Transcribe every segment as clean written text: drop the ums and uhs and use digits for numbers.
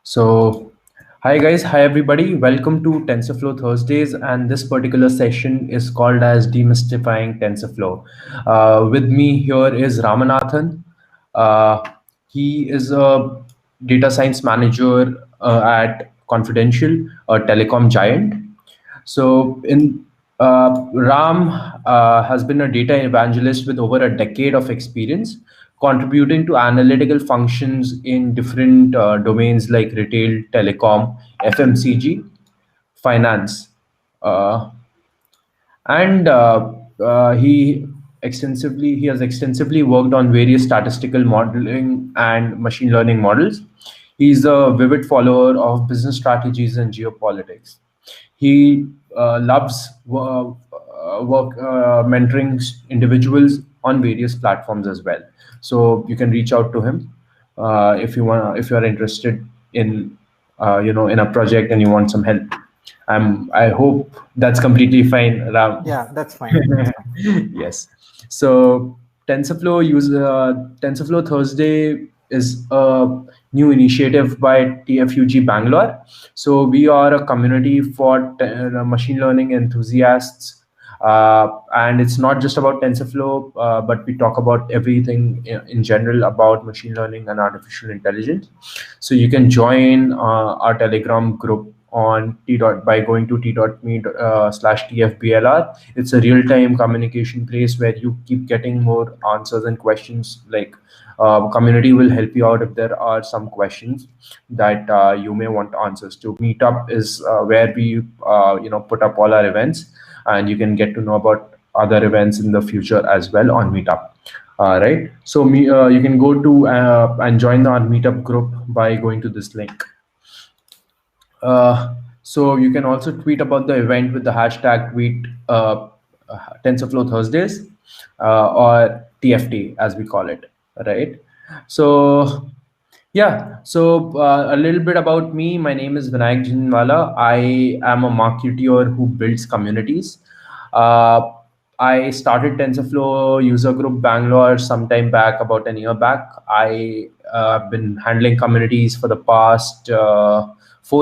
So, hi guys, hi everybody. Welcome to TensorFlow Thursdays, and this particular session is called as Demystifying TensorFlow. With me here is Ramanathan. Uh, he is a data science manager at Confidential, a telecom giant. So, in Ram has been a data evangelist with over a decade of experience, contributing to analytical functions in different domains like retail, telecom, FMCG, finance. Uh, and he has extensively worked on various statistical modeling and machine learning models. He's a vivid follower of business strategies and geopolitics. He loves work mentoring individuals on various platforms as well. So you can reach out to him if you are interested in in a project and you want some help. I hope that's completely fine, Ram. Yeah, that's fine. That's fine. Yes. So TensorFlow Thursday is a new initiative by TFUG Bangalore. So we are a community for machine learning enthusiasts. And it's not just about TensorFlow, but we talk about everything in general about machine learning and artificial intelligence. So you can join our Telegram group on by going to t.me /tfblr. It's a real-time communication place where you keep getting more answers and questions. Like community will help you out if there are some questions that you may want answers to. Meetup is where we put up all our events, and you can get to know about other events in the future as well on Meetup. Right. So you can go to and join our Meetup group by going to this link. So you can also tweet about the event with the hashtag tweet TensorFlow Thursdays or TFT as we call it, right? So yeah, so a little bit about me. My name is Vinayak Jinwala. I am a marketeer who builds communities. Uh, I started TensorFlow user group Bangalore sometime back, about a year back. I have been handling communities for the past 4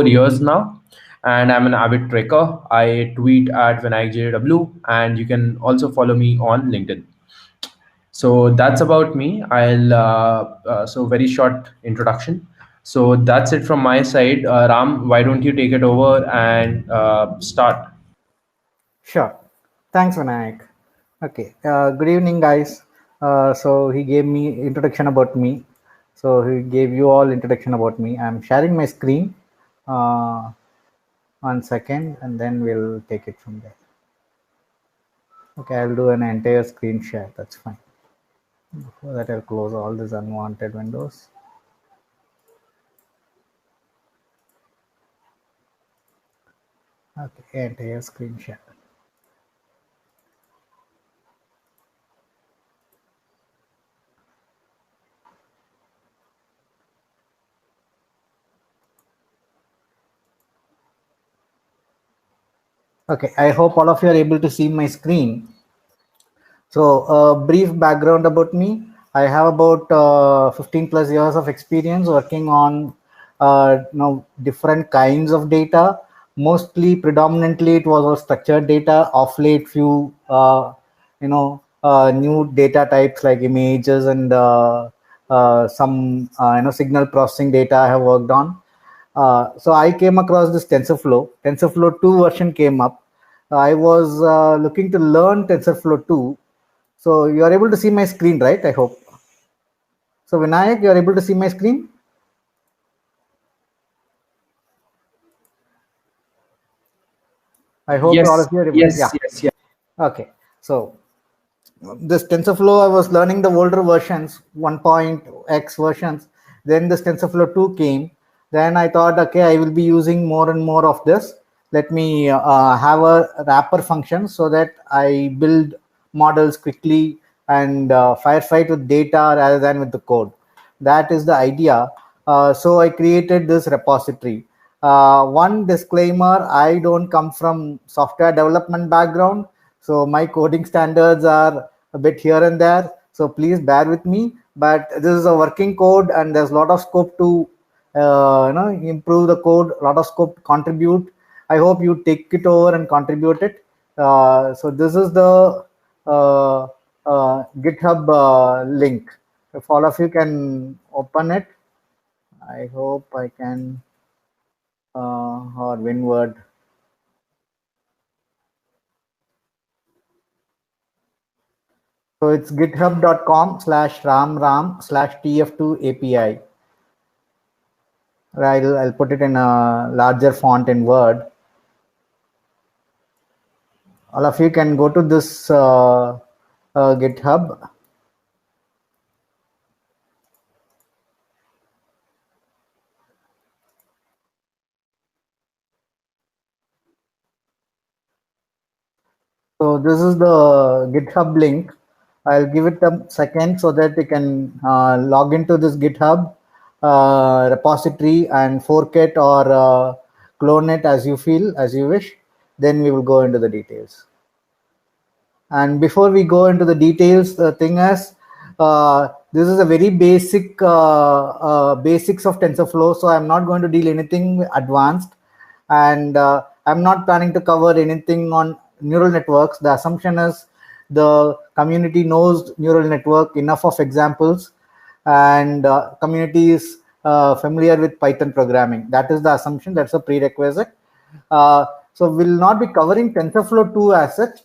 years now, and I'm an avid tracker. I tweet at VinayakJW, and you can also follow me on LinkedIn. So that's about me. So very short introduction. So that's it from my side. Ram, why don't you take it over and start? Sure. Thanks, Vinayak. Okay. Good evening, guys. So he gave me introduction about me. So he gave you all introduction about me. I'm sharing my screen. 1 second, and then we'll take it from there. Okay, I'll do an entire screen share. That's fine. Before that, I'll close all these unwanted windows. Okay, entire screen share. Okay, I hope all of you are able to see my screen. So, brief background about me. I have about 15 plus years of experience working on different kinds of data. Mostly, predominantly, it was all structured data. Of late, few new data types like images and some signal processing data I have worked on. So I came across this TensorFlow. TensorFlow 2 version came up. I was looking to learn TensorFlow 2. So you are able to see my screen, right? I hope. So Vinayak, you are able to see my screen? I hope all Yes, of you are able to, yes, yeah. yes, yes. Okay. So this TensorFlow, I was learning the older versions, 1.x versions. Then this TensorFlow 2 came. Then I thought, okay, I will be using more and more of this. Let me have a wrapper function so that I build models quickly and firefight with data rather than with the code. That is the idea. So I created this repository. One disclaimer, I don't come from software development background. So my coding standards are a bit here and there. So please bear with me. But this is a working code and there's a lot of scope to improve the code. A lot of scope contribute. I hope you take it over and contribute it. So this is the GitHub link. If all of you can open it, I hope I can, or Winward. So it's github.com/ramram/tf2api. I'll put it in a larger font in Word. All of you can go to this GitHub. So this is the GitHub link. I'll give it a second so that you can log into this GitHub repository and fork it or clone it as you feel, as you wish. Then we will go into the details. And before we go into the details, the thing is, this is a very basic basics of TensorFlow. So I'm not going to deal anything advanced, and I'm not planning to cover anything on neural networks. The assumption is the community knows neural network, enough of examples, and community is familiar with Python programming. That is the assumption. That's a prerequisite. So we'll not be covering TensorFlow 2 as such.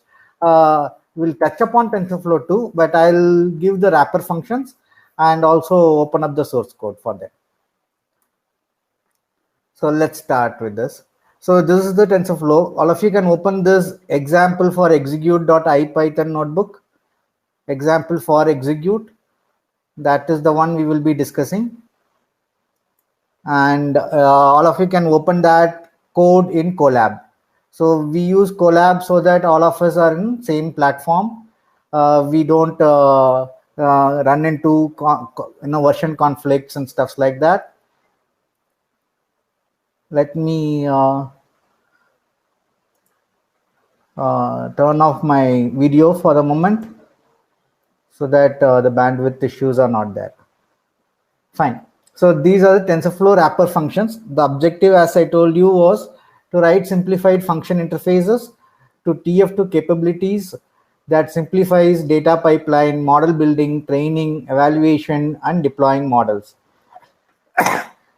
We'll touch upon TensorFlow 2, but I'll give the wrapper functions and also open up the source code for them. So let's start with this. So this is the TensorFlow. All of you can open this example for execute.ipython notebook. Example for execute. That is the one we will be discussing. And all of you can open that code in Colab. So we use Colab so that all of us are in same platform. We don't run into version conflicts and stuff like that. Let me turn off my video for the moment so that the bandwidth issues are not there. Fine. So these are the TensorFlow wrapper functions. The objective, as I told you, was to write simplified function interfaces to TF2 capabilities that simplifies data pipeline, model building, training, evaluation, and deploying models.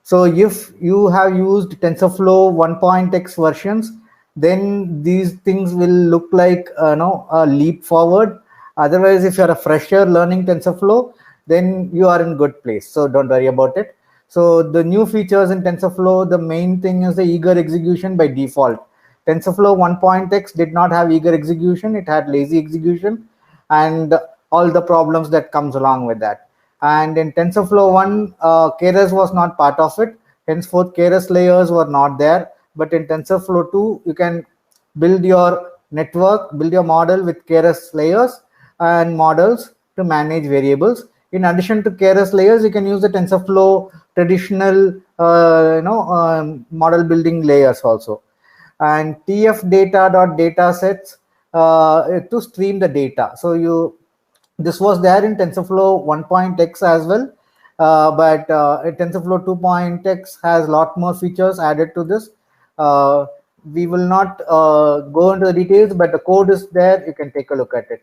So if you have used TensorFlow 1.x versions, then these things will look like a leap forward. Otherwise, if you're a fresher learning TensorFlow, then you are in good place. So don't worry about it. So the new features in TensorFlow, the main thing is the eager execution by default. TensorFlow 1.x did not have eager execution. It had lazy execution and all the problems that comes along with that. And in TensorFlow 1, Keras was not part of it. Henceforth, Keras layers were not there. But in TensorFlow 2, you can build your network, build your model with Keras layers and models to manage variables. In addition to Keras layers, you can use the TensorFlow traditional model building layers also. And TF data.datasets to stream the data. So this was there in TensorFlow 1.x as well, but TensorFlow 2.x has a lot more features added to this. We will not go into the details, but the code is there. You can take a look at it.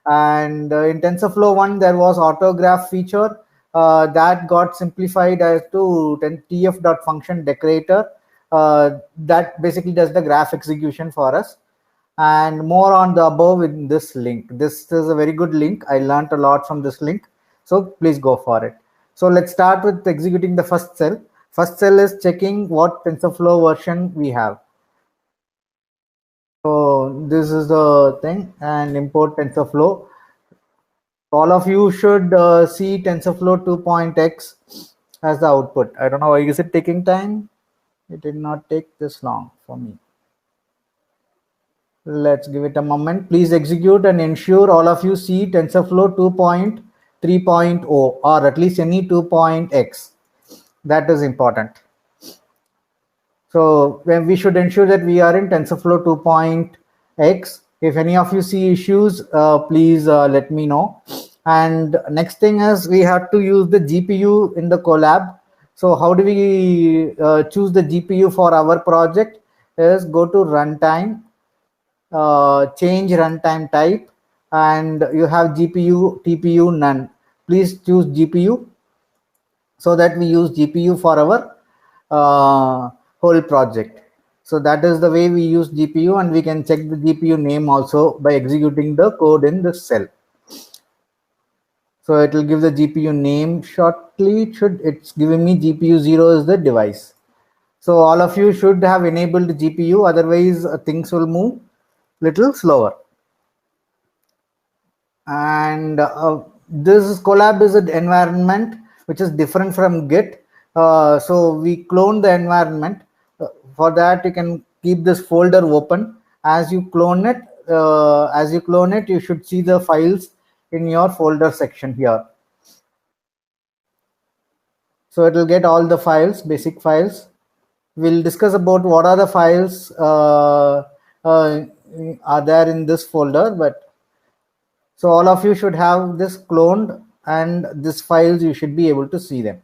And in TensorFlow 1, there was autograph feature that got simplified as to tf.function decorator. That basically does the graph execution for us. And more on the above in this link. This is a very good link. I learned a lot from this link. So please go for it. So let's start with executing the first cell. First cell is checking what TensorFlow version we have. So this is the thing, and import TensorFlow. All of you should see TensorFlow 2.x as the output. I don't know, is it taking time? It did not take this long for me. Let's give it a moment. Please execute and ensure all of you see TensorFlow 2.3.0 or at least any 2.x. That is important. So when we should ensure that we are in TensorFlow 2.x. If any of you see issues, please let me know. And next thing is we have to use the GPU in the Colab. So how do we choose the GPU for our project? Is go to runtime, change runtime type, and you have GPU, TPU, none. Please choose GPU so that we use GPU for our whole project. So that is the way we use GPU, and we can check the GPU name also by executing the code in this cell. So it will give the GPU name shortly. It's giving me GPU 0 is the device. So all of you should have enabled GPU, otherwise things will move little slower. And this Colab is an environment which is different from Git. So we clone the environment. For that, you can keep this folder open. As you clone it, you should see the files in your folder section here. So it will get all the files, basic files. We'll discuss about what are the files are there in this folder, but so all of you should have this cloned, and these files you should be able to see them.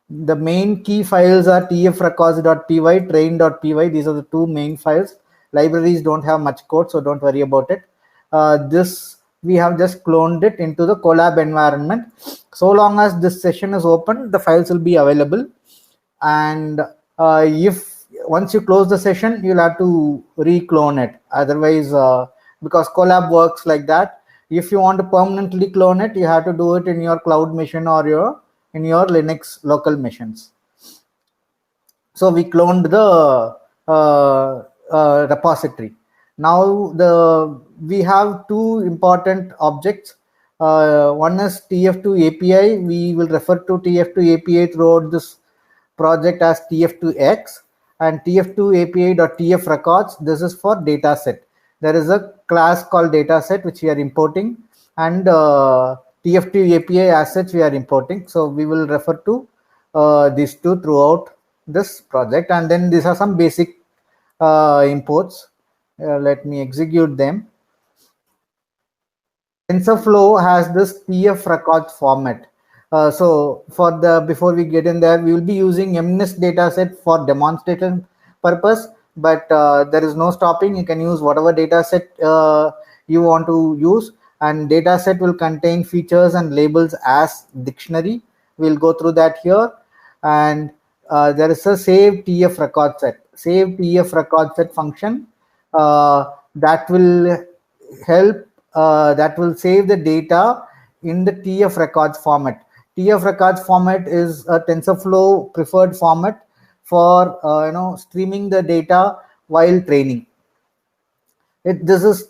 The main key files are tfrecords.py, train.py. These are the two main files. Libraries don't have much code, so don't worry about it. This we have just cloned it into the Colab environment. So long as this session is open, the files will be available. And if once you close the session, you'll have to re-clone it. Otherwise, because Colab works like that, if you want to permanently clone it, you have to do it in your cloud machine or in your Linux local machines. So we cloned the repository. Now we have two important objects. One is TF2 API. We will refer to TF2 API throughout this project as TF2X, and TF2 API.tf records. This is for dataset. There is a class called dataset which we are importing, and TF2 API assets we are importing. So we will refer to these two throughout this project, and then these are some basic imports. Let me execute them. TensorFlow has this TF records format. So before we get in there, we will be using MNIST dataset for demonstration purpose, but there is no stopping. You can use whatever dataset you want to use, and dataset will contain features and labels as dictionary. We'll go through that here. And there is a save TF record set. Save TF record set function that will help. That will save the data in the TF records format. TF records format is a TensorFlow preferred format for streaming the data while training. This is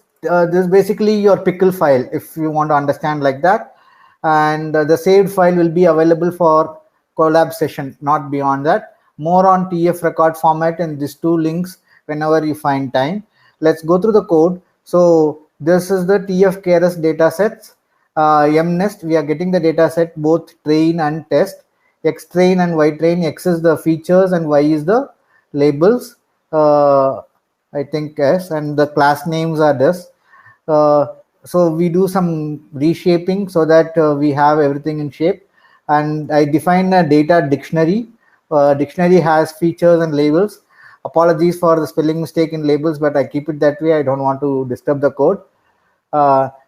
basically your pickle file, if you want to understand like that. And the saved file will be available for Colab session, not beyond that. More on TF record format in these two links whenever you find time. Let's go through the code. So this is the TF Keras datasets. MNIST, we are getting the dataset both train and test. X train and Y train. X is the features and Y is the labels. I think yes, and the class names are this. So we do some reshaping so that we have everything in shape. And I define a data dictionary. Dictionary has features and labels. Apologies for the spelling mistake in labels, but I keep it that way. I don't want to disturb the code.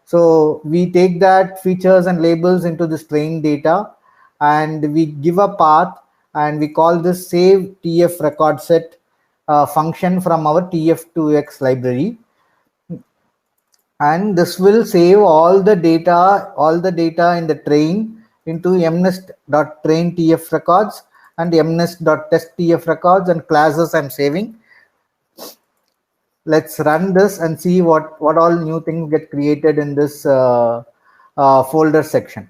So we take that features and labels into this train data, and we give a path, and we call this save TF record set function from our TF2X library. And this will save all the data in the train into MNIST.train TF records and MNIST.test TF records and classes I'm saving. Let's run this and see what all new things get created in this folder section.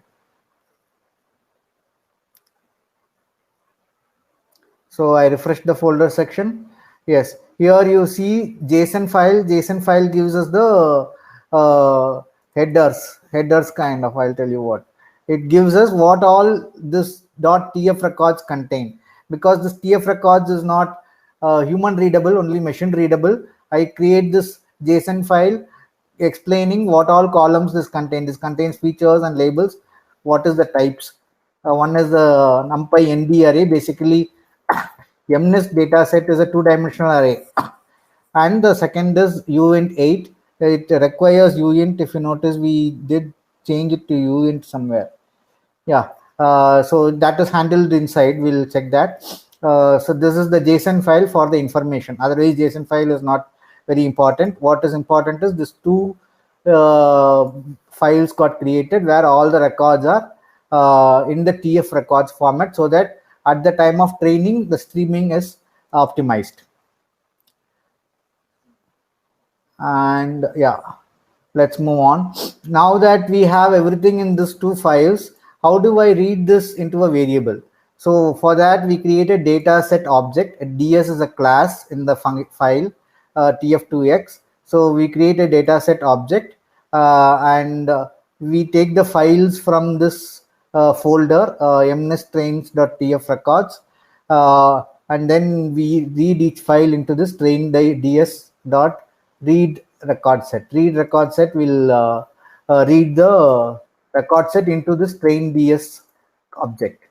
So I refresh the folder section. Yes, here you see JSON file. JSON file gives us the headers kind of. I'll tell you what. It gives us what all this .tf records contain. Because this TF records is not human readable, only machine readable, I create this JSON file explaining what all columns this contains. This contains features and labels, what is the types. One is the NumPy ND array. Basically, MNIST data set is a two-dimensional array. And the second is uint8. It requires uint. If you notice, we did change it to uint somewhere. Yeah. So that is handled inside. We'll check that. So this is the JSON file for the information. Otherwise, JSON file is not very important. What is important is this two files got created where all the records are in the TF records format, so that at the time of training, the streaming is optimized. And yeah, let's move on. Now that we have everything in these two files, how do I read this into a variable? So for that, we create a data set object. DS is a class in the file tf2x. So we create a data set object, and we take the files from this folder mnist records, and then we read each file into this train ds dot read record set. Read record set will read the record set into this train ds object.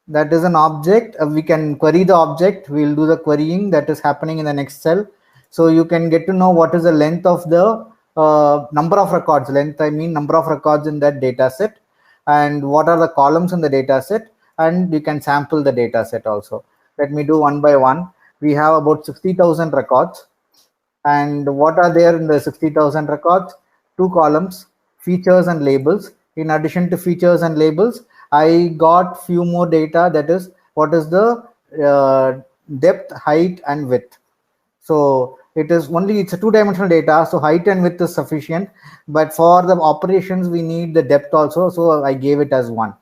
That is an object. We can query the object. We'll do the querying that is happening in the next cell. So you can get to know what is the length of the number of records. Length, I mean number of records in that data set, and what are the columns in the data set, and you can sample the data set also. Let me do one by one. We have about 60,000 records. And what are there in the 60,000 records? Two columns, features and labels. In addition to features and labels, I got few more data, that is what is the depth, height and width. So it is only, it's a two-dimensional data, so height and width is sufficient, but for the operations we need the depth also, so I gave it as 1.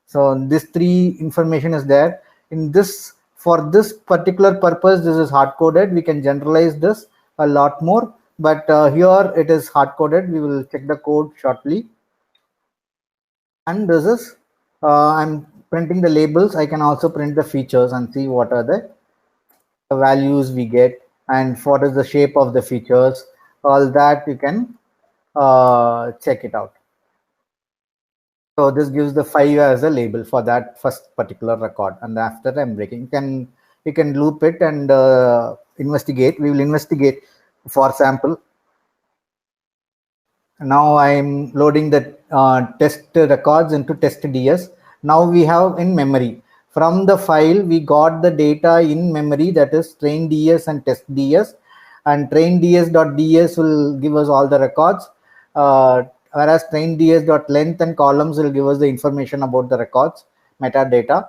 So this 3 information is there. In this, for this particular purpose, this is hard coded. We can generalize this a lot more, but here it is hard coded. We will check the code shortly. And this is I'm printing the labels. I can also print the features and see what are the values we get and what is the shape of the features. All that you can check it out. So this gives the 5 as a label for that first particular record, and after I'm breaking, you can loop it and investigate. We will investigate for sample. Now I'm loading the test records into test ds. Now we have in memory. From the file, we got the data in memory, that is train ds and test ds, and train ds.ds will give us all the records, whereas train ds.length and columns will give us the information about the records, metadata.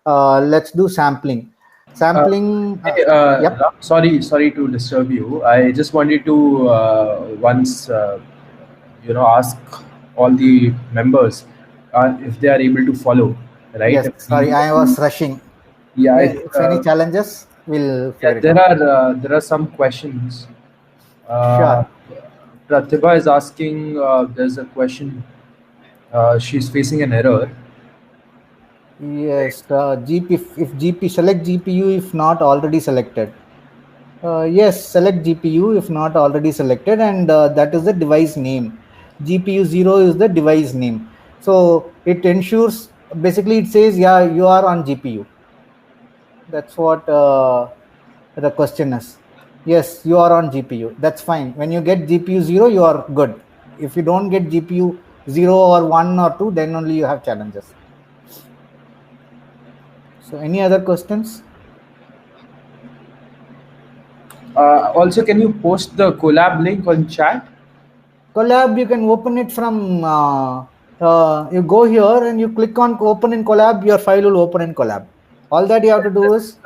Let's do sampling. Sampling. Yep. Sorry to disturb you. I just wanted to once ask all the members if they are able to follow. Right? Yes. Sorry, I was rushing. Yeah. If any challenges, we'll. Yeah, there are some questions. Sure. Pratibha is asking. There's a question. She's facing an error. Yes, GP, if GP, select GPU if not already selected. Yes, select GPU if not already selected, and that is the device name. GPU 0 is the device name. So it ensures, basically it says, yeah, you are on GPU. That's what the question is. Yes, you are on GPU. That's fine. When you get GPU 0, you are good. If you don't get GPU 0 or 1 or 2, then only you have challenges. So any other questions? Also, can you post the Colab link on chat? Colab, you can open it from, you go here and you click on open in Colab, your file will open in Colab. All that you have to do is,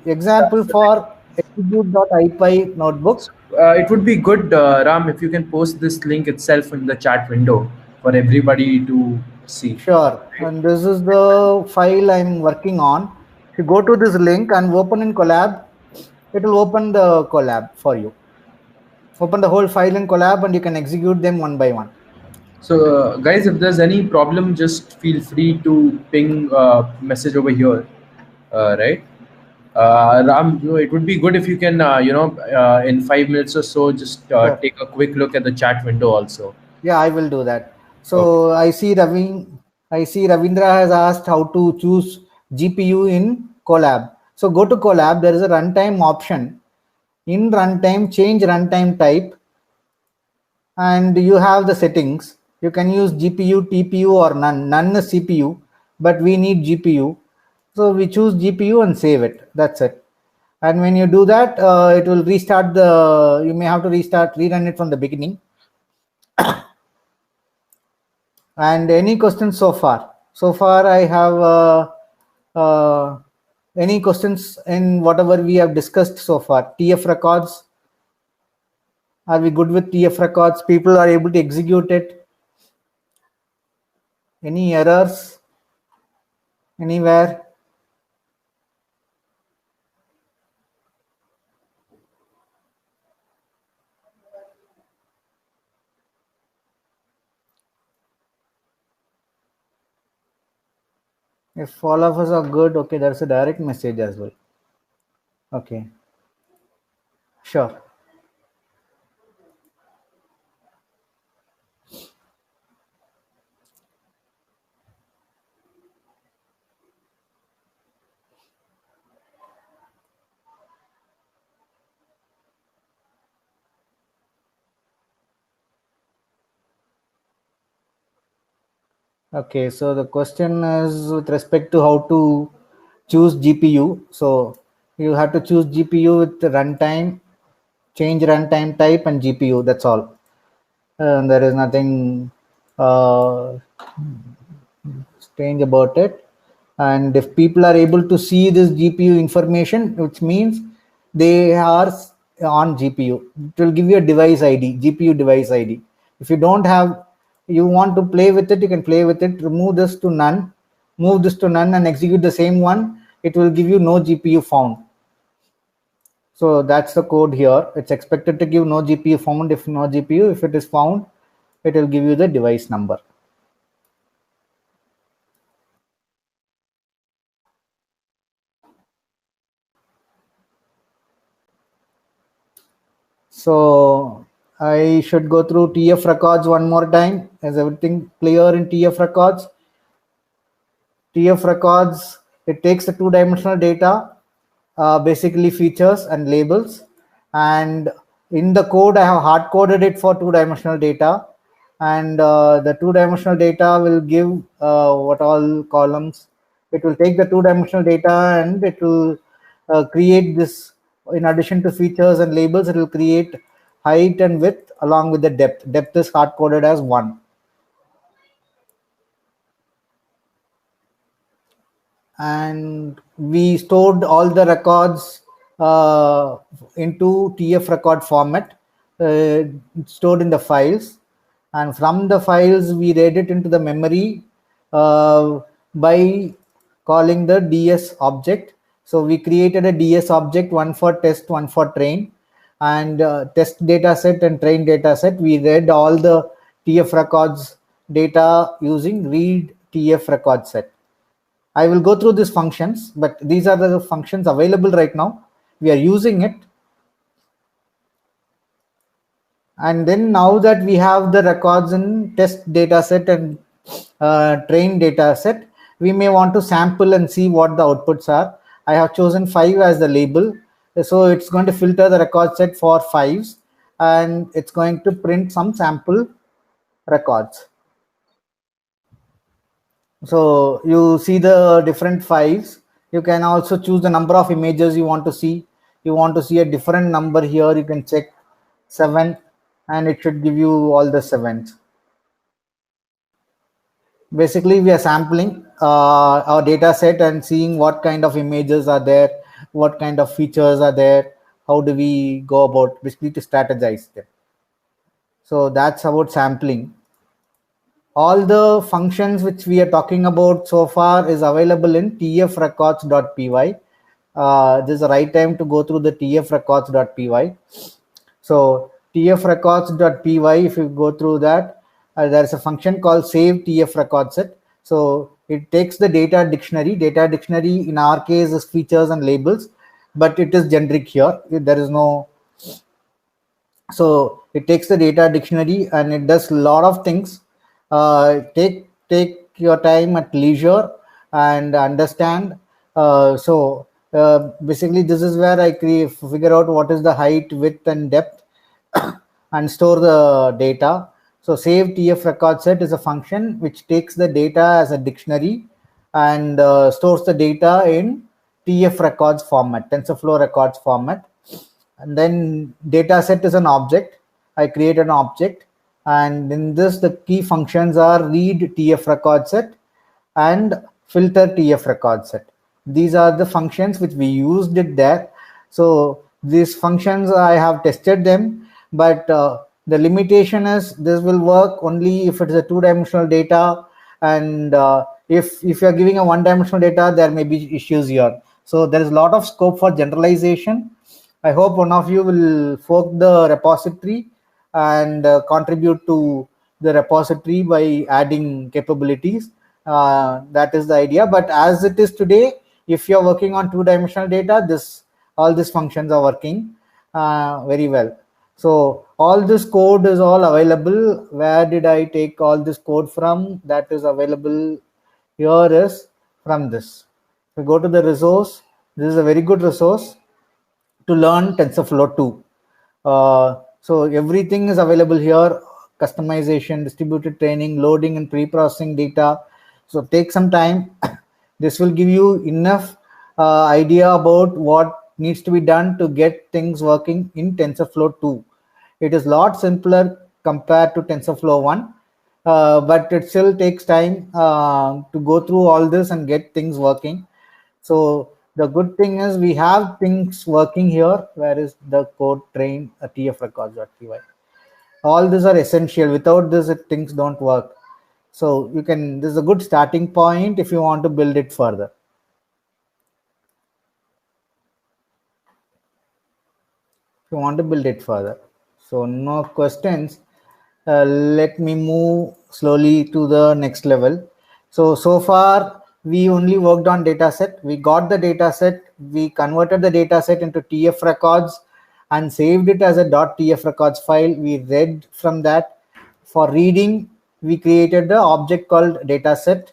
example for execute.ipy notebook. It would be good, Ram, if you can post this link itself in the chat window for everybody to see. Sure. And this is the file I'm working on. If you go to this link and open in Colab, it will open the Colab for you. Open the whole file in Colab and you can execute them one by one. So guys, if there's any problem, just feel free to ping message over here, right? Ram, it would be good if you can, in 5 minutes or so, just Sure. take a quick look at the chat window also. Yeah, I will do that. So okay. I see Ravi. I see Ravindra has asked how to choose GPU in Colab. So go to Colab, there is a runtime option. In runtime, change runtime type, and you have the settings. You can use GPU, TPU, or none. None is CPU, but we need GPU. So we choose GPU and save it. That's it. And when you do that, it will restart the, you may have to rerun it from the beginning. And any questions so far? So far, I have any questions in whatever we have discussed so far? TF records. Are we good with TF records? People are able to execute it. Any errors anywhere? If all of us are good, okay, there's a direct message as well. Okay, sure. Okay, so the question is with respect to how to choose GPU. So you have to choose GPU with the runtime, change runtime type, and GPU. That's all. There is nothing strange about it. And if people are able to see this GPU information, which means they are on GPU, it will give you a device ID, GPU device ID. If you don't have, you want to play with it, you can play with it. Remove this to none, move this to none, and execute the same one. It will give you no GPU found. So that's the code here. It's expected to give no GPU found. If no GPU, if it is found, it will give you the device number. So I should go through TF records one more time. Is everything clear in TF records? TF records, it takes the two-dimensional data, basically features and labels. And in the code, I have hard coded it for two-dimensional data. And the two-dimensional data will give what all columns. It will take the two-dimensional data and it will create this. In addition to features and labels, it will create height and width along with the depth. Depth is hard coded as 1. And we stored all the records into TF record format, stored in the files. And from the files, we read it into the memory by calling the DS object. So we created a DS object, one for test, one for train. And test data set and train data set, we read all the TF records data using read TF record set. I will go through these functions, but these are the functions available right now. We are using it. And then now that we have the records in test data set and train data set, we may want to sample and see what the outputs are. I have chosen 5 as the label. So it's going to filter the record set for 5s and it's going to print some sample records. So you see the different files. You can also choose the number of images you want to see. You want to see a different number here, you can check 7 and it should give you all the 7s. Basically, we are sampling our data set and seeing what kind of images are there, what kind of features are there, how do we go about basically to strategize them. So that's about sampling. All the functions which we are talking about so far is available in tfrecords.py. This is the right time to go through the tfrecords.py. So tfrecords.py, if you go through that, there's a function called save tf record set. So it takes the data dictionary. Data dictionary in our case is features and labels, but it is generic here. There is no. So it takes the data dictionary and it does a lot of things. Take your time at leisure and understand. Basically, this is where I figure out what is the height, width, and depth and store the data. So save TF record set is a function which takes the data as a dictionary and stores the data in TF records format, TensorFlow records format. And then data set is an object. I create an object, and in this the key functions are read TF record set and filter TF record set. These are the functions which we used it there. So these functions I have tested them, but the limitation is this will work only if it is a two-dimensional data, and if you are giving a one-dimensional data, there may be issues here. So there is a lot of scope for generalization. I hope one of you will fork the repository and contribute to the repository by adding capabilities. That is the idea. But as it is today, if you're working on two-dimensional data, all these functions are working very well. So all this code is all available. Where did I take all this code from? That is available here is from this. If we go to the resource, this is a very good resource to learn TensorFlow 2. So everything is available here: customization, distributed training, loading and pre-processing data. So take some time. This will give you enough idea about what needs to be done to get things working in TensorFlow 2. It is a lot simpler compared to TensorFlow 1, but it still takes time to go through all this and get things working. So the good thing is we have things working here. Where is the code train TF records.py? All these are essential. Without this, things don't work. So you can, this is a good starting point if you want to build it further. If you want to build it further. So no questions. Let me move slowly to the next level. So far we only worked on data set. We got the data set. We converted the data set into TF records and saved it as a .tf records file. We read from that. For reading, we created the object called dataset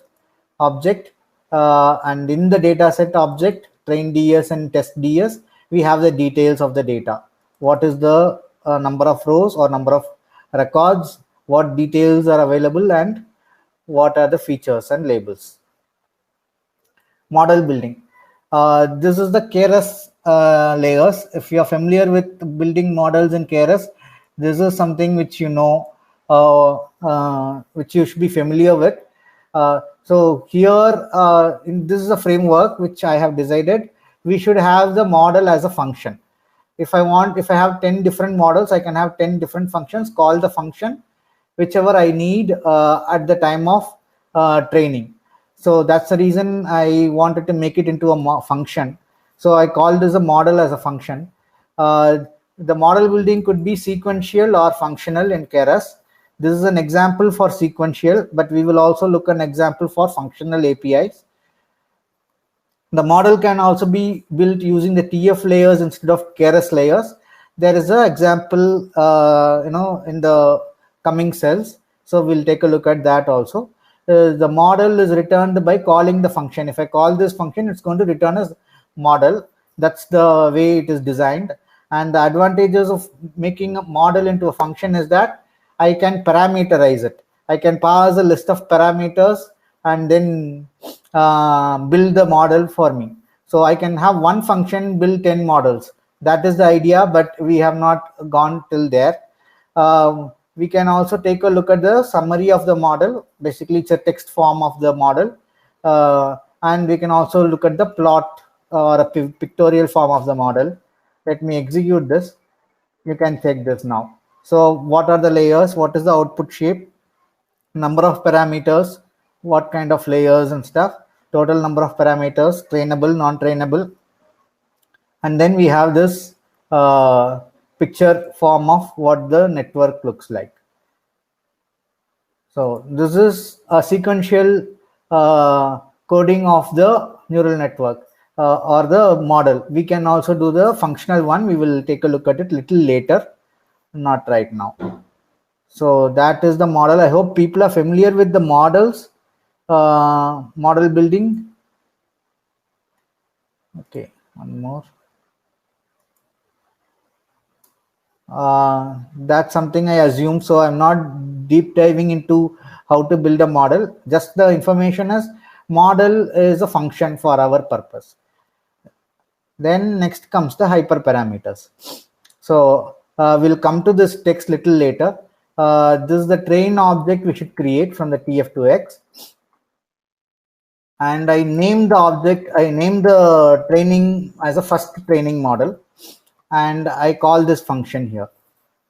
object, and in the dataset object, train ds and test ds, we have the details of the data. What is the number of rows or number of records, what details are available, and what are the features and labels. Model building. This is the Keras layers. If you are familiar with building models in Keras, this is something which you know, which you should be familiar with. So here, this is a framework which I have decided. We should have the model as a function. If I have 10 different models, I can have 10 different functions. Call the function whichever I need at the time of training. So that's the reason I wanted to make it into a function. So I call this a model as a function. The model building could be sequential or functional in Keras. This is an example for sequential, but we will also look at an example for functional APIs. The model can also be built using the TF layers instead of Keras layers. There is an example, in the coming cells. So we'll take a look at that also. The model is returned by calling the function. If I call this function, it's going to return as model. That's the way it is designed. And the advantages of making a model into a function is that I can parameterize it. I can pass a list of parameters and then build the model for me. So I can have one function build 10 models. That is the idea, but we have not gone till there. We can also take a look at the summary of the model. Basically, it's a text form of the model. And we can also look at the plot or a pictorial form of the model. Let me execute this. You can check this now. So what are the layers? What is the output shape? Number of parameters, what kind of layers and stuff, total number of parameters, trainable, non-trainable. And then we have this picture form of what the network looks like. So this is a sequential coding of the neural network or the model. We can also do the functional one. We will take a look at it little later, not right now. So that is the model. I hope people are familiar with the models. model building. Okay, one more. That's something I assume, so I'm not deep diving into how to build a model. Just the information is model is a function for our purpose. Then next comes the hyperparameters. So we'll come to this text little later. This is the train object we should create from the TF2X. And I named the object, I named the training as a first training model. And I call this function here.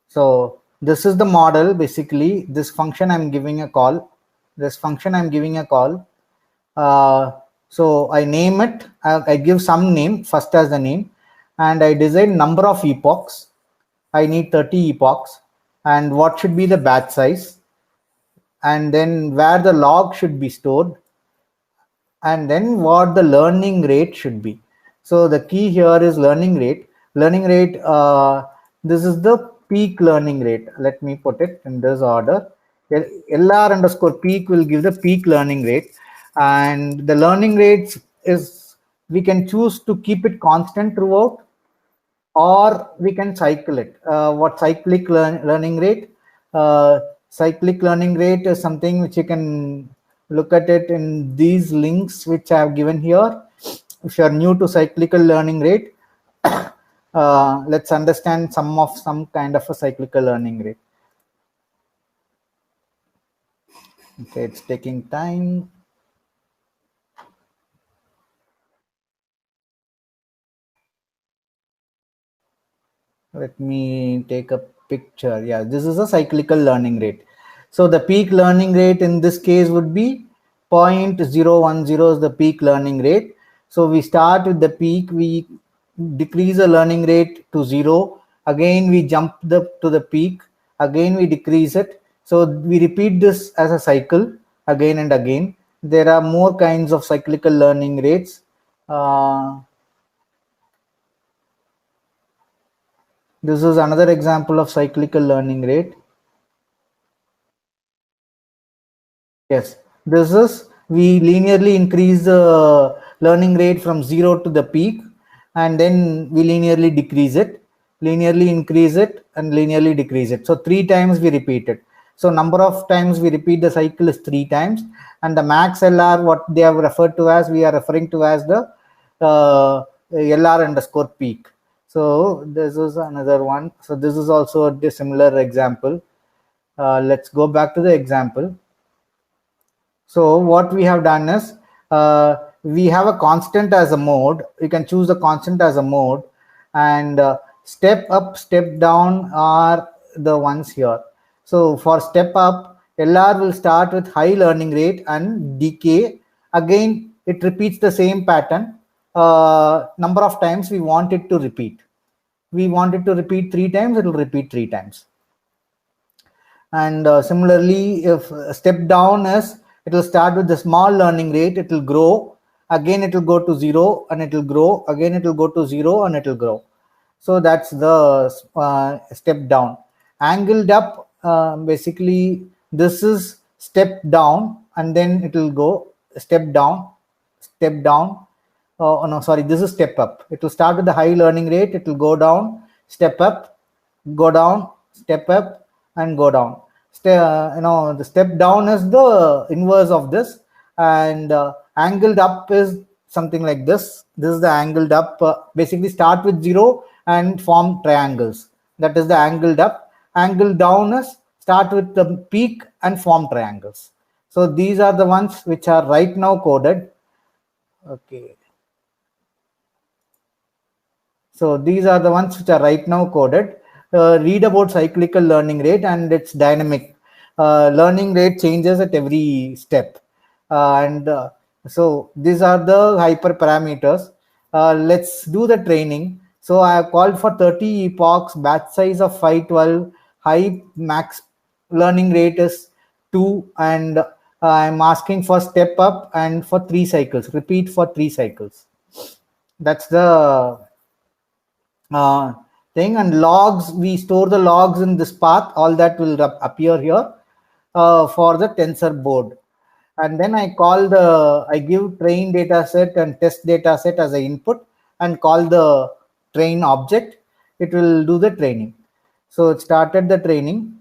So this is the model. Basically, this function I'm giving a call. This function I'm giving a call. So I name it. I give some name first as the name, and I decide number of epochs. I need 30 epochs, and what should be the batch size, and then where the log should be stored, and then what the learning rate should be. So the key here is learning rate. Learning rate, this is the peak learning rate. Let me put it in this order. LR underscore peak will give the peak learning rate. And the learning rates is, we can choose to keep it constant throughout, or we can cycle it. What cyclic learning rate? Cyclic learning rate is something which you can look at it in these links which I have given here. If you are new to cyclical learning rate, let's understand some kind of a cyclical learning rate. Okay, it's taking time. Let me take a picture. Yeah, this is a cyclical learning rate. So the peak learning rate in this case would be 0.010 is the peak learning rate. So we start with the peak, we decrease the learning rate to 0. Again, we jump to the peak. Again, we decrease it. So we repeat this as a cycle again and again. There are more kinds of cyclical learning rates. This is another example of cyclical learning rate. Yes, this is, we linearly increase the learning rate from 0 to the peak, and then we linearly decrease it, linearly increase it, and linearly decrease it. So 3 times we repeat it. So number of times we repeat the cycle is 3 times, and the max LR, what they have referred to as, we are referring to as the LR underscore peak. So this is another one. So this is also a similar example. Let's go back to the example. So what we have done is, we have a constant as a mode. You can choose the constant as a mode, and step up, step down are the ones here. So for step up, LR will start with high learning rate and decay. Again, it repeats the same pattern. Number of times we want it to repeat. We want it to repeat 3 times, it will repeat 3 times. And similarly, if step down is, it will start with the small learning rate, it will grow, again it will go to 0 and it will grow, again it will go to 0 and it will grow. So that's the step down. Angled up, basically this is step down, and then it will go step down, step down. Oh no, sorry, this is step up. It will start with the high learning rate, it will go down, step up, go down, step up, and go down. The step down is the inverse of this, and angled up is something like this. This is the angled up. Basically, start with 0 and form triangles. That is the angled up. Angled down is start with the peak and form triangles. So these are the ones which are right now coded. Okay. So these are the ones which are right now coded. Read about cyclical learning rate, and it's dynamic. Learning rate changes at every step. So these are the hyperparameters. Let's do the training. So I have called for 30 epochs, batch size of 512, high max learning rate is 2, and I'm asking for step up and for 3 cycles, repeat for 3 cycles. That's the thing. And logs, we store the logs in this path, all that will appear here for the tensor board. and then I give train data set and test data set as an input and call the train object. It will do the training. So it started the training.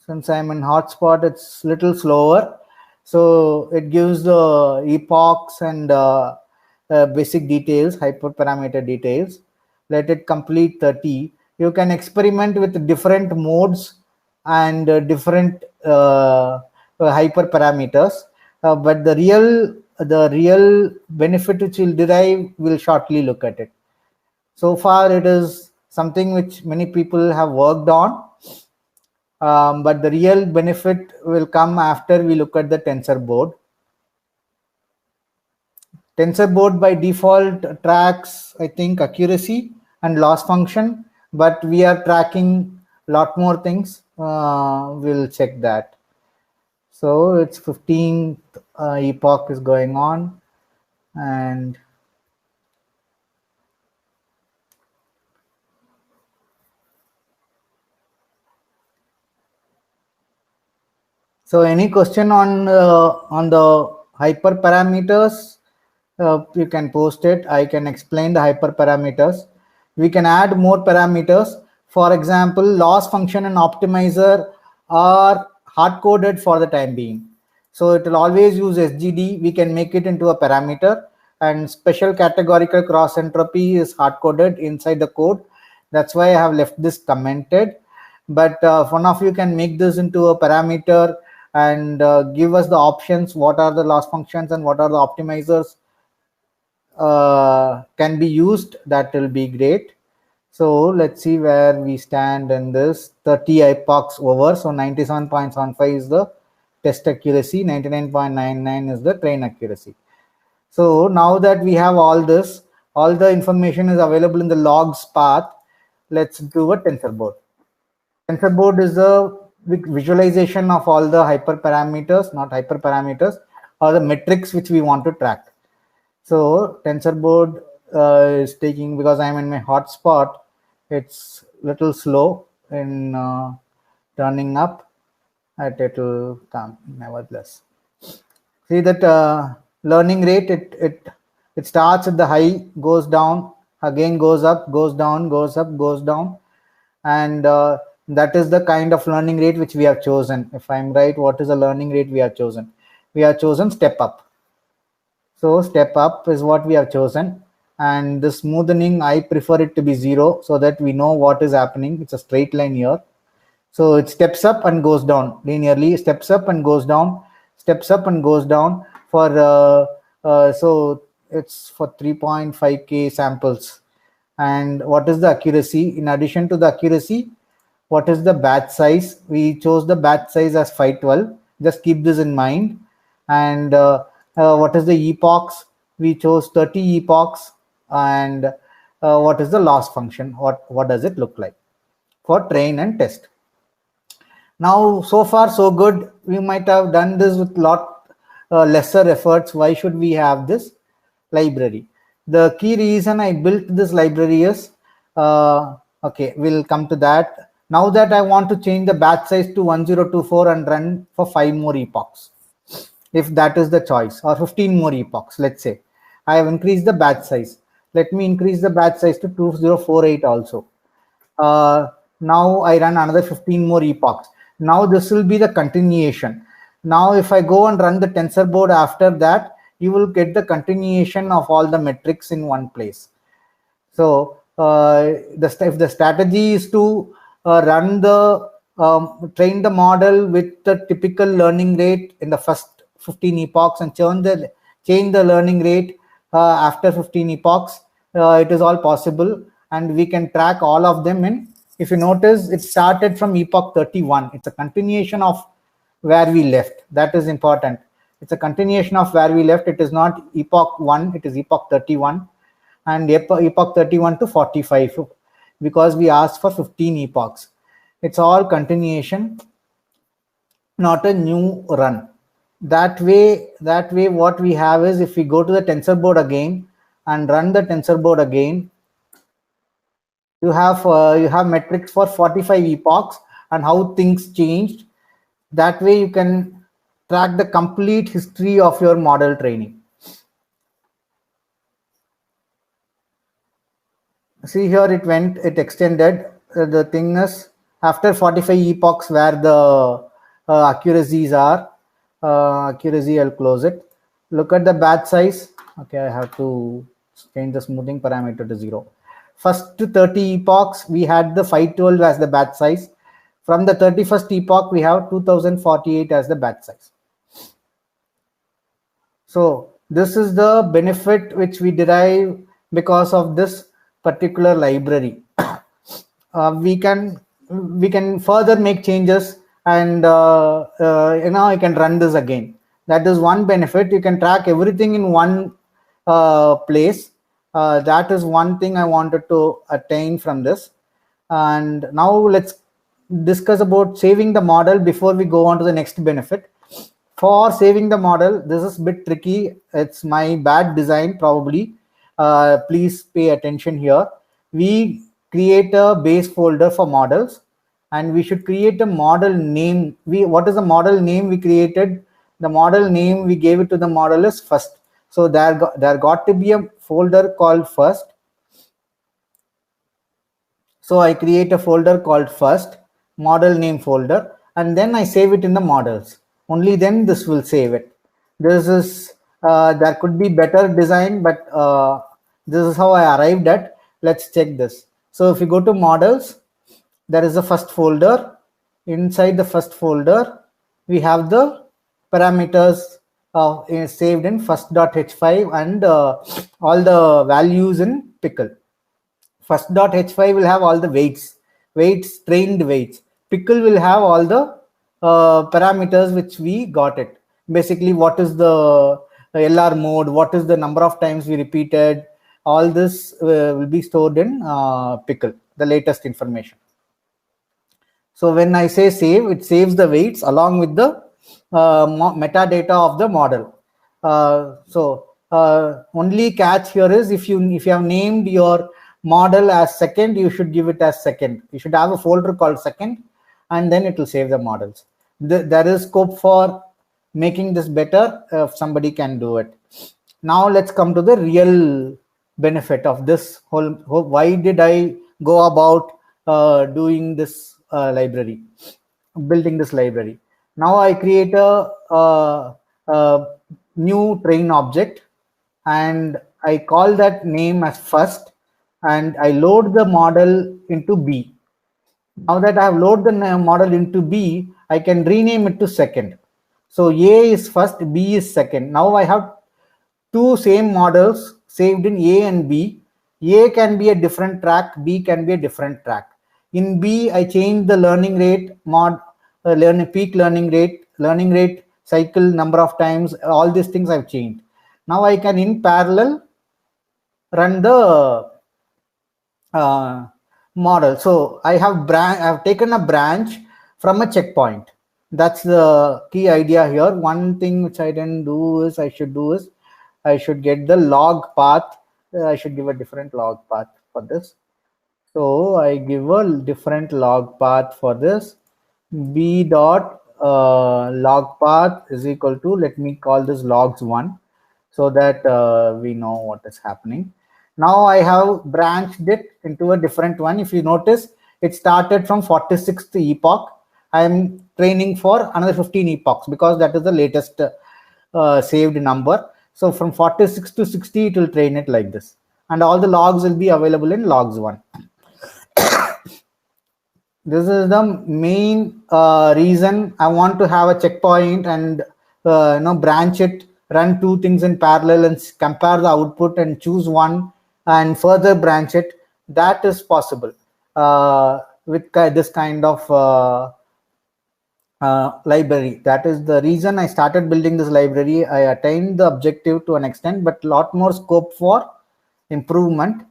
Since I'm in hotspot, it's little slower. So it gives the epochs and basic details, hyperparameter details. Let it complete 30. You can experiment with different modes and different hyperparameters. But the real benefit which will derive, we'll shortly look at it. So far, it is something which many people have worked on, but the real benefit will come after we look at the tensor board. Tensor board by default tracks, I think, accuracy and loss function, but we are tracking a lot more things. We'll check that. So it's 15th epoch is going on, and so any question on the hyperparameters, you can post it. I can explain the hyperparameters. We can add more parameters. For example, loss function and optimizer are hard coded for the time being. So it will always use SGD. We can make it into a parameter, and special categorical cross entropy is hard coded inside the code. That's why I have left this commented. But one of you can make this into a parameter and give us the options. What are the loss functions and what are the optimizers can be used? That will be great. So let's see where we stand in this. 30 epochs over. So 97.75 is the test accuracy, 99.99 is the train accuracy. So now that we have all this, all the information is available in the logs path. Let's do a tensor board. Tensor board is a visualization of all the hyperparameters, not hyperparameters, or the metrics which we want to track. So tensor board is taking, because I'm in my hotspot, it's little slow in turning up, and it will come nevertheless. See that learning rate, it starts at the high, goes down, again goes up, goes down, goes up, goes down, and that is the kind of learning rate which we have chosen. If I'm right, what is the learning rate we have chosen? We have chosen step up. So step up is what we have chosen, and the smoothing, I prefer it to be 0 so that we know what is happening. It's a straight line here. So it steps up and goes down linearly, steps up and goes down, steps up and goes down for so it's for 3.5k samples. And what is the accuracy? In addition to the accuracy, what is the batch size? We chose the batch size as 512. Just keep this in mind. And what is the epochs? We chose 30 epochs. And what is the loss function? What does it look like for train and test? Now, so far so good. We might have done this with lot lesser efforts. Why should we have this library? The key reason I built this library is, okay, we'll come to that. Now that I want to change the batch size to 1024 and run for 5 more epochs, if that is the choice, or 15 more epochs, let's say. I have increased the batch size. Let me increase the batch size to 2048 also. Now I run another 15 more epochs. Now this will be the continuation. Now if I go and run the tensor board after that, you will get the continuation of all the metrics in one place. So if the strategy is to run the train the model with the typical learning rate in the first 15 epochs and change the learning rate after 15 epochs, it is all possible, and we can track all of them in. If you notice, it started from epoch 31. It's a continuation of where we left. That is important. It's a continuation of where we left. It is not epoch 1, it is epoch 31, and epoch 31 to 45, because we asked for 15 epochs. It's all continuation, not a new run. That way what we have is, if we go to the tensor board again and run the tensor board again, you have metrics for 45 epochs and how things changed. That way you can track the complete history of your model training. See here, it extended. The thing is, after 45 epochs where the accuracies are, accuracy, I'll close it. Look at the batch size. Okay, I have to change the smoothing parameter to 0. First to 30 epochs, we had the 512 as the batch size. From the 31st epoch, we have 2048 as the batch size. So this is the benefit which we derive because of this particular library. We can further make changes, and I can run this again. That is one benefit. You can track everything in one place. That is one thing I wanted to attain from this. And now let's discuss about saving the model before we go on to the next benefit. For saving the model, this is a bit tricky. It's my bad design probably. Please pay attention here. We create a base folder for models, and we should create a model name. What is the model name we created? The model name we gave it to the model is first. So there got to be a folder called first. So I create a folder called first, model name folder, and then I save it in the models. Only then this will save it. This is there could be better design, but this is how I arrived at. Let's check this. So if you go to models, there is a first folder. Inside the first folder, we have the parameters saved in first.h5 and all the values in pickle. First.h5 will have all the weights, trained weights. Pickle will have all the parameters which we got it. Basically, what is the LR mode, what is the number of times we repeated, all this will be stored in pickle, the latest information. So when I say save, it saves the weights along with the metadata of the model. Only catch here is if you have named your model as second, you should give it as second. You should have a folder called second, and then it will save the models. There is scope for making this better if somebody can do it. Now let's come to the real benefit of this whole why did I go about doing this library, building this library. Now I create a new train object, and I call that name as first, and I load the model into B. Now that I have loaded the model into B, I can rename it to second. So A is first, B is second. Now I have two same models saved in A and B. A can be a different track, B can be a different track. In B, I change the learning rate, peak learning rate, cycle number of times, all these things I've changed. Now I can in parallel run the model. So I have taken a branch from a checkpoint. That's the key idea here. One thing which I didn't do is I should get the log path. I should give a different log path for this. So I give a different log path for this. B dot log path is equal to, let me call this logs1, so that we know what is happening. Now I have branched it into a different one. If you notice, it started from 46th epoch. I am training for another 15 epochs because that is the latest saved number. So from 46 to 60, it will train it like this. And all the logs will be available in logs1. This is the main reason I want to have a checkpoint and branch it, run two things in parallel and compare the output and choose one and further branch it. That is possible with this kind of library. That is the reason I started building this library. I attained the objective to an extent, but a lot more scope for improvement.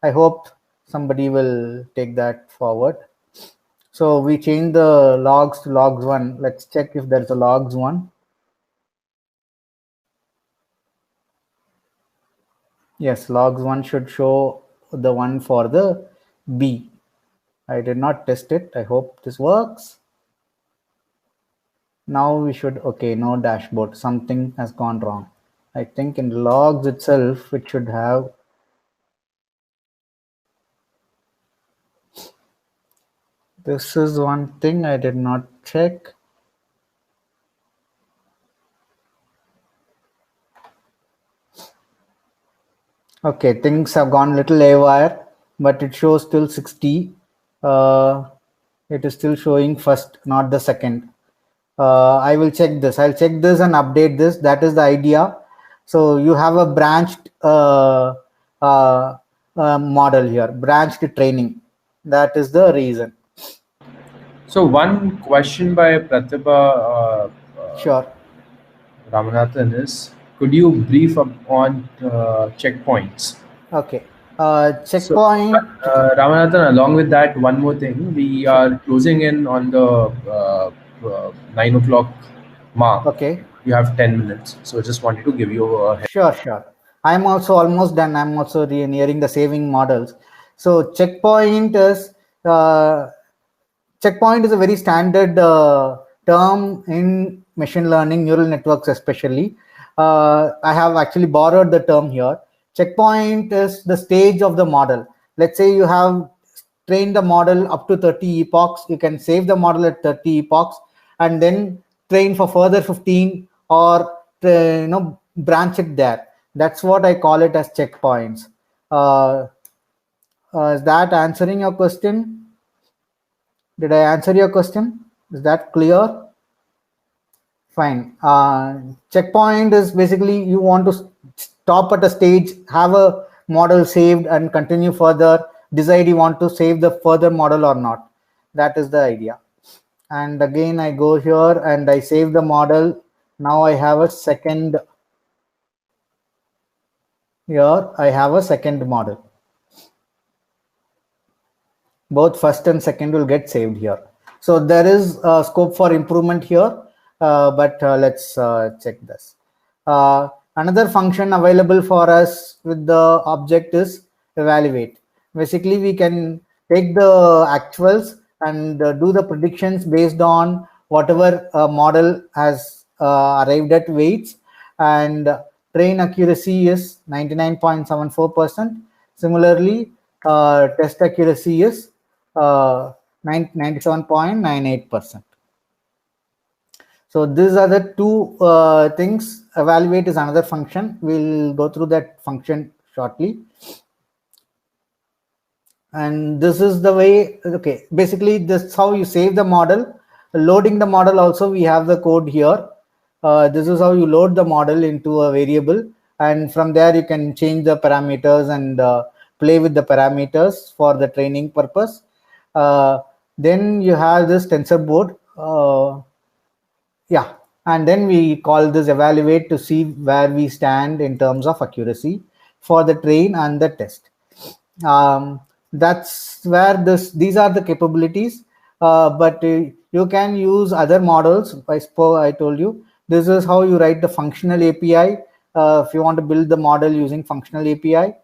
I hope somebody will take that forward. So we change the logs to logs1. Let's check if there's a logs1. Yes, logs1 should show the one for the B. I did not test it. I hope this works. Now we should, okay, no dashboard. Something has gone wrong. I think in logs itself, it should have. This is one thing I did not check. Okay, things have gone little haywire, but it shows still 60. It is still showing first, not the second. I will check this. I'll check this and update this. That is the idea. So you have a branched model here, branched training. That is the reason. So one question by Pratibha Sure. Ramanathan is, could you brief up on checkpoints? Okay. So, Checkpoint. Ramanathan, along with that, one more thing. We are closing in on the 9 o'clock mark. Okay. You have 10 minutes. So just wanted to give you a head. Sure. I'm also almost done. I'm also nearing the saving models. So checkpoint is a very standard term in machine learning, neural networks especially. I have actually borrowed the term here. Checkpoint is the stage of the model. Let's say you have trained the model up to 30 epochs. You can save the model at 30 epochs and then train for further 15 or branch it there. That's what I call it as checkpoints. Is that answering your question? Did I answer your question? Is that clear? Fine. Checkpoint is basically you want to stop at a stage, have a model saved and continue further, decide you want to save the further model or not. That is the idea. And again, I go here and I save the model. Now I have a second. Here I have a second model. Both first and second will get saved here. So there is scope for improvement here, but let's check this. Another function available for us with the object is evaluate. Basically, we can take the actuals and do the predictions based on whatever model has arrived at weights, and train accuracy is 99.74%. Similarly, test accuracy is 97.98%. So these are the two things. Evaluate is another function. We'll go through that function shortly. And this is the way, okay, basically this is how you save the model. Loading the model also, we have the code here. This is how you load the model into a variable. And from there, you can change the parameters and play with the parameters for the training purpose. Then you have this TensorBoard. Yeah, and then we call this evaluate to see where we stand in terms of accuracy for the train and the test. That's where these are the capabilities, but you can use other models. I told you this is how you write the functional API. If you want to build the model using functional API,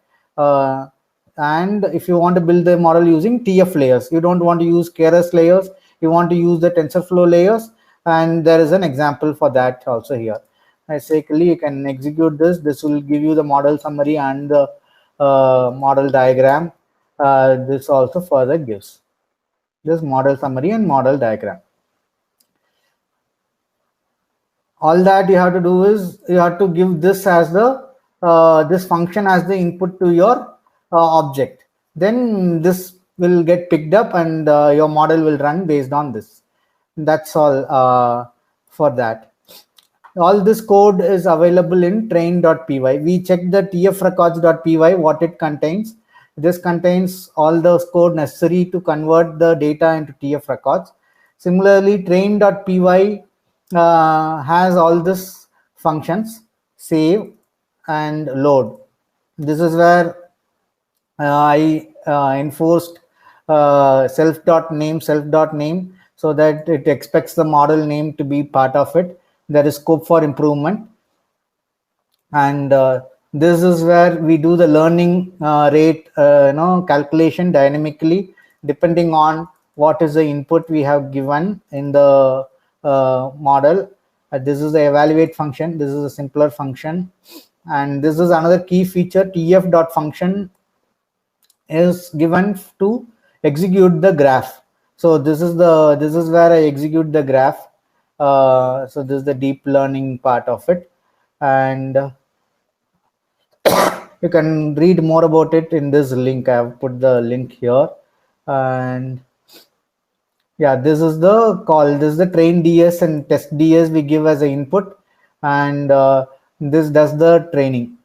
and if you want to build the model using TF layers, you don't want to use Keras layers, you want to use the TensorFlow layers, and there is an example for that also here. Basically, you can execute this. This will give you the model summary and the model diagram. This also further gives this model summary and model diagram. All that you have to do is you have to give this as the this function as the input to your object. Then this will get picked up and your model will run based on this. That's all for that. All this code is available in train.py. We checked the tfrecords.py, what it contains. This contains all the code necessary to convert the data into TF records. Similarly, train.py has all these functions, save and load. This is where I enforced self.name, so that it expects the model name to be part of it. There is scope for improvement. And this is where we do the learning rate calculation dynamically, depending on what is the input we have given in the model. This is the evaluate function. This is a simpler function, and this is another key feature. TF dot function is given to execute the graph. So this is where I execute the graph. So this is the deep learning part of it, and you can read more about it in this link. I have put the link here, and yeah, this is the call. This is the train DS and test DS we give as an input, and this does the training.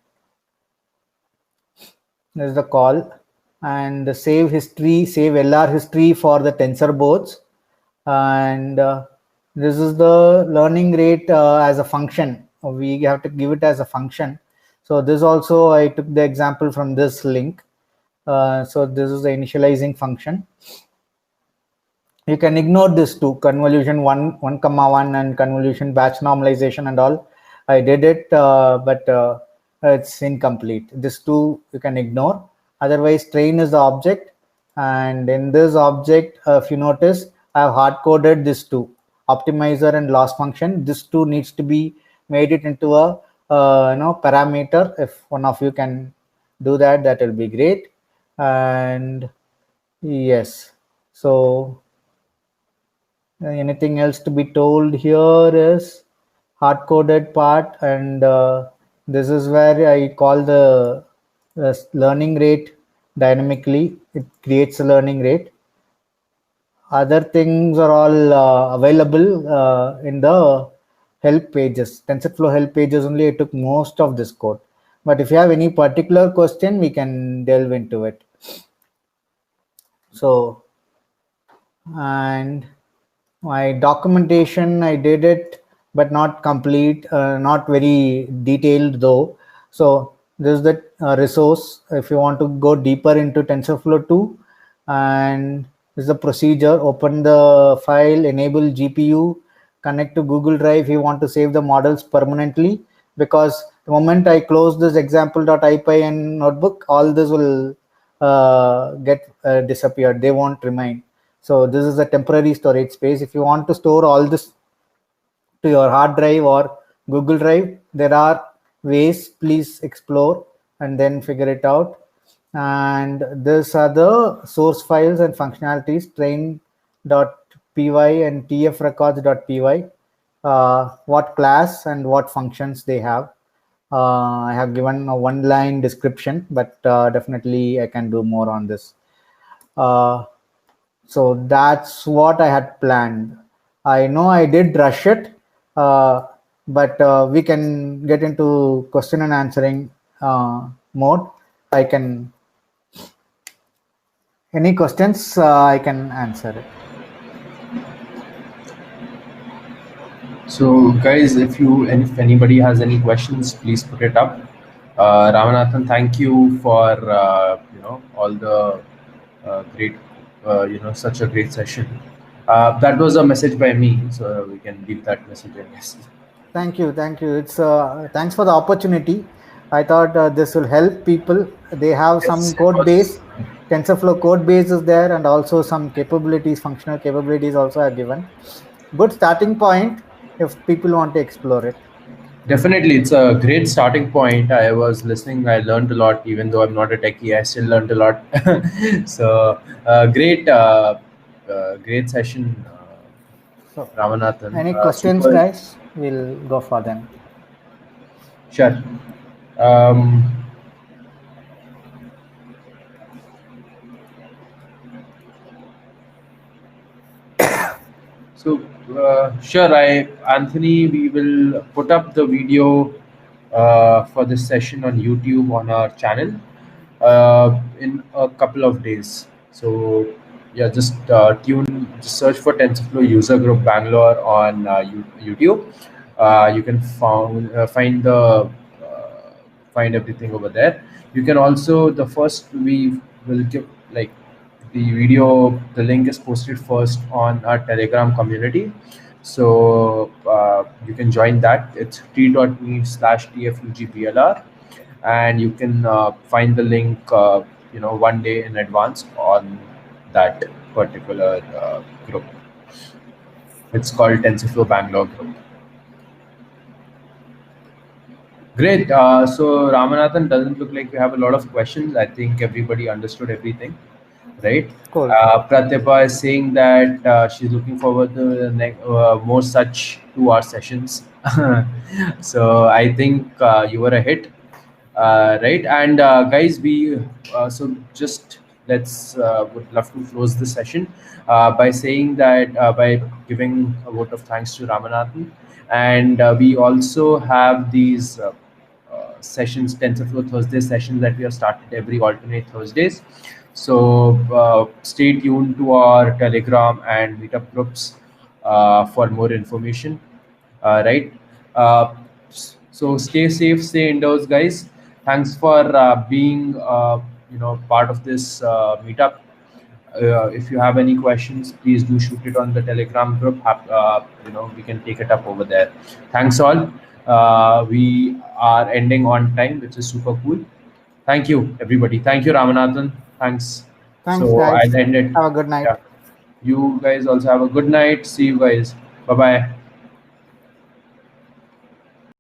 This is the call, and the save history, save LR history for the tensor boards, and this is the learning rate as a function. We have to give it as a function. So this also I took the example from this link. So this is the initializing function. You can ignore this too, convolution 1, and convolution batch normalization and all. I did it, but it's incomplete. This two you can ignore. Otherwise, train is the object, and in this object, if you notice, I have hard coded this two, optimizer and loss function. This two needs to be made it into a parameter. If one of you can do that, that will be great. And yes, so anything else to be told here is hard-coded part, and this is where I call the learning rate dynamically. It creates a learning rate. Other things are all available in the help pages. TensorFlow help pages only I took most of this code. But if you have any particular question, we can delve into it. So, and my documentation, I did it, but not complete, not very detailed though. So this is the resource if you want to go deeper into TensorFlow 2, and this is the procedure. Open the file, enable GPU, connect to Google Drive if you want to save the models permanently, because the moment I close this example.ipy and notebook, all this will get disappeared. They won't remain. So this is a temporary storage space. If you want to store all this to your hard drive or Google Drive, there are ways. Please explore and then figure it out. And these are the source files and functionalities, train.py and tfrecords.py, what class and what functions they have. I have given a one-line description, but definitely I can do more on this. So that's what I had planned. I know I did rush it, but we can get into question and answering mode. I can, any questions, I can answer it. So guys, if anybody has any questions, please put it up. Ramanathan, thank you for all the great such a great session. That was a message by me, so we can leave that message, I guess. Thank you. It's thanks for the opportunity. I thought this will help people. They have some code base. TensorFlow code base is there, and also some capabilities, functional capabilities also are given. Good starting point if people want to explore it. Definitely, it's a great starting point. I was listening. I learned a lot, even though I'm not a techie. I still learned a lot. So great session, So, Ramanathan. any questions, guys? We'll go for them. Sure. So sure, Anthony, we will put up the video for this session on YouTube on our channel in a couple of days. So yeah, just search for TensorFlow User Group Bangalore on YouTube. You can find everything over there. You can also, we will give like the video, the link is posted first on our Telegram community, so you can join that. It's t.me/tfugbLR, and you can find the link 1 day in advance on that particular group. It's called TensorFlow Bangalore Group. Great. So Ramanathan, doesn't look like we have a lot of questions. I think everybody understood everything, right? Cool. Pratibha is saying that she's looking forward to more such 2 hour sessions. So I think you were a hit, right? And guys, we so just let's would love to close the session by saying that by giving a vote of thanks to Ramanathan, and we also have these. Sessions, TensorFlow Thursday sessions that we have started every alternate Thursdays. So stay tuned to our Telegram and Meetup groups for more information. Right. Uh, so stay safe, stay indoors, guys. Thanks for being part of this meetup. If you have any questions, please do shoot it on the Telegram group. We can take it up over there. Thanks all. We are ending on time, which is super cool. Thank you, everybody. Thank you, Ramanathan. Thanks. Thanks, So guys. I'll end it. Have a good night. Yeah. You guys also have a good night. See you guys. Bye bye.